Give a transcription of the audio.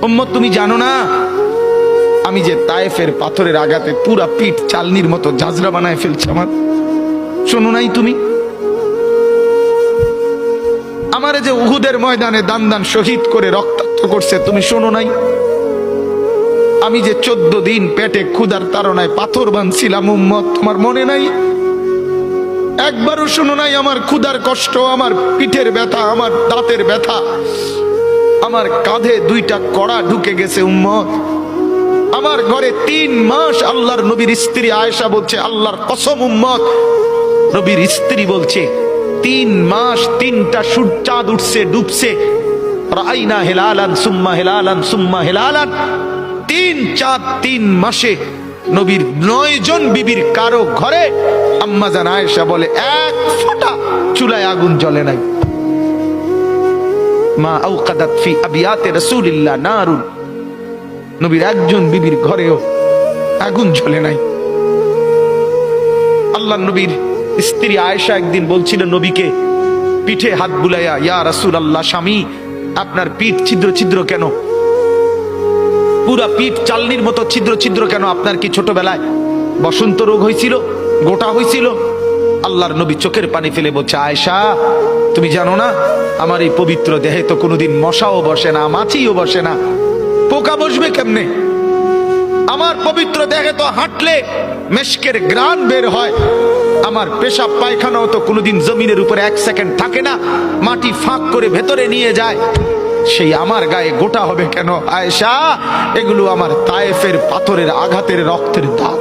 উম্মত তুমি জানো না আমি যে তায়েফের পাথরের আঘাতে পুরা পিঠ চালনির মতো জাজরা বানায় ফেলছে আমার? শোনো নাই তুমি? আমারে যে উহুদের ময়দানে দান দান শহীদ করে রক্তাক্ত করছে, তুমি শোনো নাই? আমি যে 14 দিন পেটে ক্ষুধার তাড়নায় পাথর বাঁধছিলাম, উম্মত তোমার মনে নাই? একবারও শোনো নাই আমার ক্ষুধার কষ্ট, আমার পিঠের ব্যথা, আমার দাঁতের ব্যথা, আমার কাঁধে 2টা কড়া ঢুকে গেছে? উম্মত আমার ঘরে 3 মাস আল্লাহর নবীর স্ত্রী আয়েশা বলছে, আল্লাহর কসম উম্মত, নবীর স্ত্রী বলছে 3 মাস 3টা চাঁদ উঠছে ডুবছে, রাইনা হেলালান সুম্মা হেলালান সুম্মা হেলালান, 3 চাঁদ 3 মাসে নবীর 9 জন বিবির কারো ঘরে আম্মা জান আয়েশা বলে 1 ফোঁটা চুলায় আগুন জ্বলে নাই। মা আওকাদাত ফি আবিয়াতে রাসূলিল্লাহ নারুন, নবীর একজন বিবির ঘরেও আগুন জ্বলে নাই। আল্লাহ নবীর স্ত্রী আয়েশা একদিন বলছিল নবীকে পিঠে হাত বুলাইয়া, ইয়া রাসূলুল্লাহ, স্বামী আপনার পিঠ ছিদ্র ছিদ্র কেন? পুরা পিঠ চালনির মতো ছিদ্র ছিদ্র কেন? আপনার কি ছোটবেলায় বসন্ত রোগ হয়েছিল, গোটা হয়েছিল? আল্লাহর নবী চোখের পানি ফেলে বলছে, আয়েশা তুমি জানো না আমার এই পবিত্র দেহে তো কোনোদিন মশাও বসে না, মাছিও বসে না, পোকা বসবে কেমনে? আমার পবিত্র দেহে তো হাঁটলে মেশকের গ্রান বের হয়, আমার পেশাব পায়খানাও তো কোনোদিন জমিনের উপরে 1 সেকেন্ড থাকে না, মাটি ফাঁক করে ভেতরে নিয়ে যায়, সেই আমার গায়ে গোটা হবে কেন? আয়েশা এগুলো আমার তায়েফের পাথরের আঘাতের রক্তের দাগ।